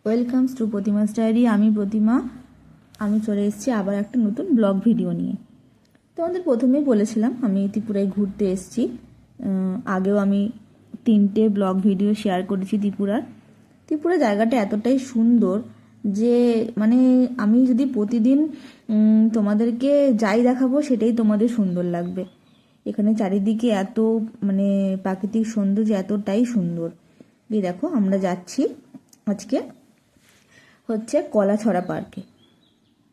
Welcomes two প্রতিমাস diary. আমি প্রতিমা। আমি চলে এসেছি আবার একটা নতুন ব্লগ ভিডিও নিয়ে। তোমাদের প্রথমেই বলেছিলাম আমি ত্রিপুরায় ঘুরতে এসেছি। আগেও আমি 3টে ব্লগ ভিডিও শেয়ার করেছি ত্রিপুরা জায়গাটা এতটাই সুন্দর যে মানে আমি যদি প্রতিদিন তোমাদেরকে যাই দেখাবো সেটাই তোমাদের সুন্দর লাগবে। এখানে চারিদিকে এত মানে প্রাকৃতিক সৌন্দর্য এতটাই সুন্দর। এই দেখো আমরা যাচ্ছি আজকে হচ্ছে কলাছড়া পার্কে।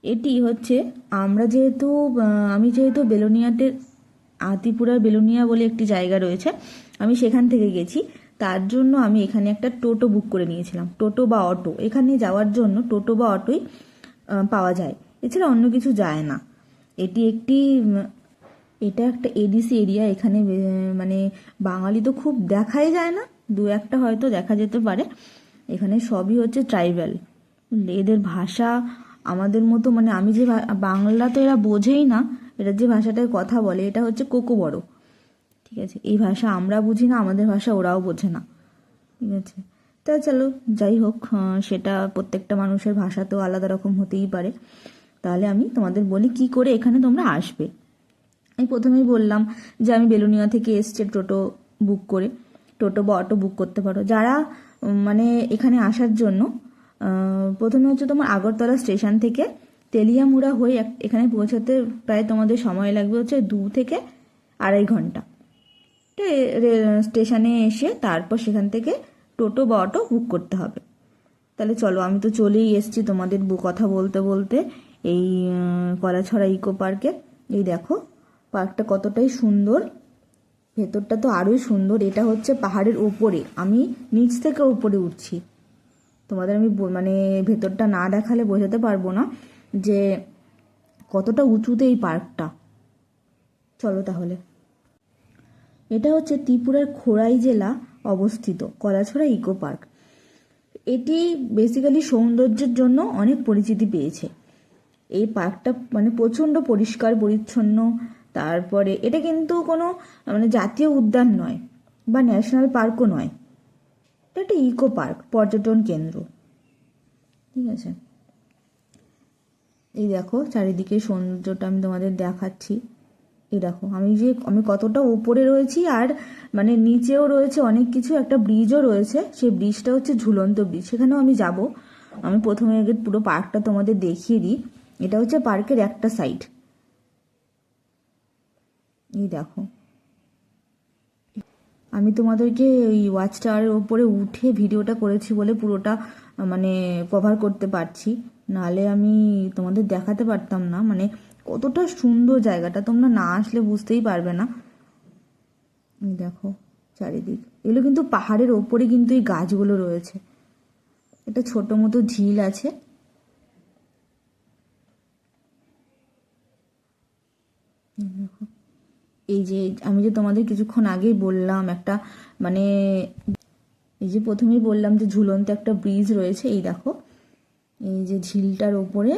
এটি হচ্ছে আমি যেহেতু বেলোনিয়াতে ত্রিপুরার বেলোনিয়া বলে একটি জায়গা রয়েছে, আমি সেখান থেকে গেছি। তার জন্য আমি এখানে একটা টোটো বুক করে নিয়েছিলাম, টোটো বা অটো। এখানে যাওয়ার জন্য টোটো বা অটোই পাওয়া যায়, এছাড়া অন্য কিছু যায় না। এটা একটা এডিসি এরিয়া। এখানে মানে বাঙালি তো খুব দেখাই যায় না, দু একটা হয়তো দেখা যেতে পারে। এখানে সবই হচ্ছে ট্রাইবাল। এদের ভাষা আমাদের মতো মানে আমি যে বাংলা তো এরা বোঝেই না, এরা যে ভাষাটায় কথা বলে এটা হচ্ছে কোকো বড়। ঠিক আছে, এই ভাষা আমরা বুঝি না, আমাদের ভাষা ওরাও বোঝে না। ঠিক আছে, তা চলো যাই হোক, সেটা প্রত্যেকটা মানুষের ভাষা তো আলাদা রকম হতেই পারে। তাহলে আমি তোমাদের বলি কি করে এখানে তোমরা আসবে। আমি প্রথমেই বললাম যে আমি বেলুনিয়া থেকে এসছে টোটো বুক করে। টোটো বা অটো বুক করতে পারো যারা মানে এখানে আসার জন্য। প্রথমে হচ্ছে তোমার আগরতলা স্টেশন থেকে তেলিয়ামুড়া হয়ে এখানে পৌঁছাতে প্রায় তোমাদের সময় লাগবে হচ্ছে 2 থেকে 2.5 ঘন্টা। স্টেশনে এসে তারপর সেখান থেকে টোটো বা অটো বুক করতে হবে। তাহলে চলো, আমি তো চলেই এসেছি তোমাদের কথা বলতে বলতে এই কলাছড়া ইকো পার্কে। এই দেখো পার্কটা কতটাই সুন্দর, ভেতরটা তো আরোই সুন্দর। এটা হচ্ছে পাহাড়ের ওপরে, আমি নিচ থেকে উপরে উঠছি। তোমাদের আমি মানে ভেতরটা না দেখালে বোঝাতে পারবো না যে কতটা উঁচুতে এই পার্কটা। চলো তাহলে। এটা হচ্ছে ত্রিপুরার খোরাই জেলা অবস্থিত কলাছড়া ইকো পার্ক। এটি বেসিক্যালি সৌন্দর্যের জন্য অনেক পরিচিতি পেয়েছে। এই পার্কটা মানে প্রচণ্ড পরিষ্কার পরিচ্ছন্ন। তারপরে এটা কিন্তু কোনো মানে জাতীয় উদ্যান নয় বা ন্যাশনাল পার্কও নয়, এটা একটা ইকো পার্ক, পর্যটন কেন্দ্র। ঠিক আছে, এই দেখো চারিদিকে সৌন্দর্যটা আমি তোমাদের দেখাচ্ছি। এই দেখো আমি কতটা উপরে রয়েছি, আর মানে নিচেও রয়েছে অনেক কিছু, একটা ব্রিজও রয়েছে। সেই ব্রিজটা হচ্ছে ঝুলন্ত ব্রিজ, সেখানেও আমি যাব। আমি প্রথমে আগে পুরো পার্কটা তোমাদের দেখিয়ে দিই। এটা হচ্ছে পার্কের একটা সাইড। এই দেখো, আমি তোমাদেরকে ওই ওয়াচ টাওয়ারের ওপরে উঠে ভিডিওটা করেছি বলে পুরোটা মানে কভার করতে পারছি, নাহলে আমি তোমাদের দেখাতে পারতাম না। মানে কতটা সুন্দর জায়গাটা, তোমরা না আসলে বুঝতেই পারবে না। দেখো চারিদিক, এগুলো কিন্তু পাহাড়ের ওপরে কিন্তু এই গাছগুলো রয়েছে। একটা ছোট মতো ঝিল আছে। এই যে আমি যে তোমাদের কিছুক্ষণ আগেই বললাম একটা মানে এই যে প্রথমেই বললাম যে ঝুলন্ত একটা ব্রিজ রয়েছে। এই দেখো, এই যে ঝিলটার ওপরে,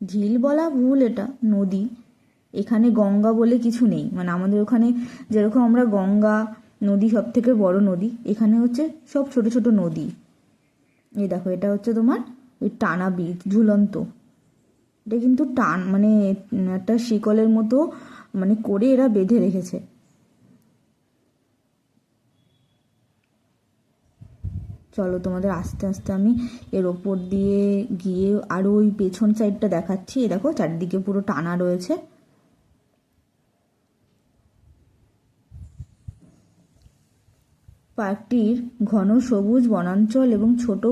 ঝিল বলা ভুল, এটা নদী। এখানে গঙ্গা বলে কিছু নেই, মানে আমাদের ওখানে যেরকম আমরা গঙ্গা নদী সব থেকে বড় নদী, এখানে হচ্ছে সব ছোট ছোট নদী। এই দেখো, এটা হচ্ছে তোমার ওই টানা ব্রিজ, ঝুলন্ত। এটা কিন্তু টান মানে একটা শিকলের মতো মানে করে এরা বেঁধে রেখেছে। চলো তোমাদের আস্তে আস্তে আমি এর ওপর দিয়ে গিয়ে আরও ওই পেছন সাইডটা দেখাচ্ছি। এই দেখো চারিদিকে পুরো টানা রয়েছে। পার্কটির ঘন সবুজ বনাঞ্চল এবং ছোট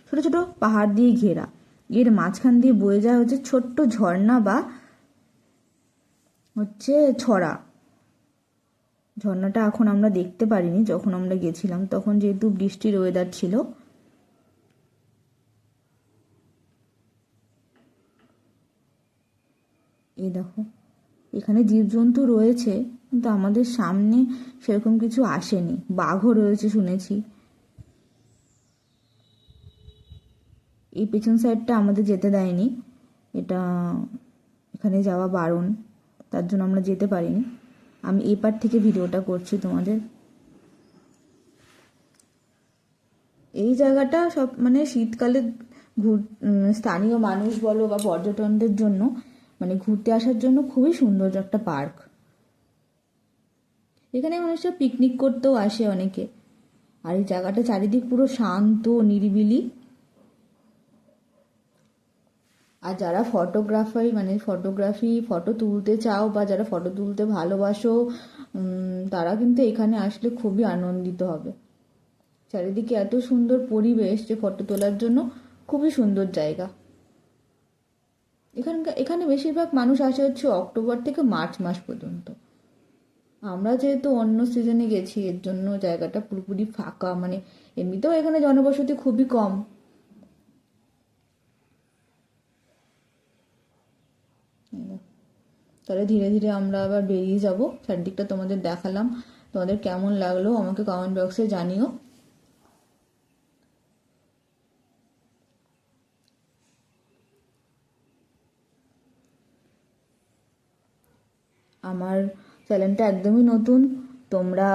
ছোট ছোট পাহাড় দিয়ে ঘেরা। এর মাঝখান দিয়ে বয়ে যায় হচ্ছে ছোট্ট ঝর্ণা বা হচ্ছে ছড়া। ঝর্ণাটা এখন আমরা দেখতে পারিনি, যখন আমরা গেছিলাম তখন যেহেতু বৃষ্টির ওয়েদার ছিল। এই দেখো, এখানে জীবজন্তু রয়েছে কিন্তু আমাদের সামনে সেরকম কিছু আসেনি। বাঘও রয়েছে শুনেছি। এই পেছন সাইডটা আমাদের যেতে দেয়নি, এটা এখানে যাওয়া বারণ, তার জন্য আমরা যেতে পারিনি। আমি এপার থেকে ভিডিওটা করছি তোমাদের। এই জায়গাটা সব মানে শীতকালে স্থানীয় মানুষ বলো বা পর্যটনদের জন্য মানে ঘুরতে আসার জন্য খুবই সুন্দর একটা পার্ক। এখানে মানুষরা পিকনিক করতেও আসে অনেকে। আর এই জায়গাটা চারিদিক পুরো শান্ত নিরিবিলি। আর যারা ফটো তুলতে চাও বা যারা ফটো তুলতে ভালোবাসো, তারা কিন্তু এখানে আসলে খুবই আনন্দিত হবে। চারিদিকে এত সুন্দর পরিবেশ যে ফটো তোলার জন্য খুবই সুন্দর জায়গা। এখানে বেশিরভাগ মানুষ আসে হচ্ছে অক্টোবর থেকে মার্চ মাস পর্যন্ত। আমরা যেহেতু অন্য সিজনে গেছি, এর জন্য জায়গাটা পুরোপুরি ফাঁকা, মানে এমনিতেও এখানে জনবসতি খুবই কম। তাহলে ধীরে ধীরে আমরা আবার বেরিয়ে যাব। চারদিকটা তোমাদের দেখালাম, তোমাদের কেমন লাগলো আমাকে কমেন্ট বক্সে জানিও। আমার চ্যানেলটা একদমই নতুন, তোমরা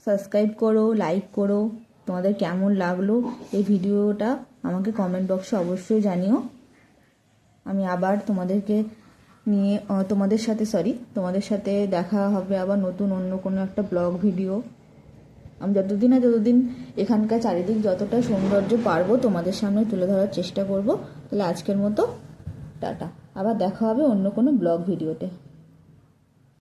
সাবস্ক্রাইব করো, লাইক করো। তোমাদের কেমন লাগলো এই ভিডিওটা আমাকে কমেন্ট বক্সে অবশ্যই জানিও। আমি আবার তোমাদের সাথে দেখা হবে আবার নতুন অন্য কোনো একটা ব্লগ ভিডিও। আমি যতদিন এখানকার চারিদিক যতটা সৌন্দর্য পারবো তোমাদের সামনে তুলে ধরার চেষ্টা করব। তাহলে আজকের মতো টাটা, আবার দেখা হবে অন্য কোনো ব্লগ ভিডিওতে।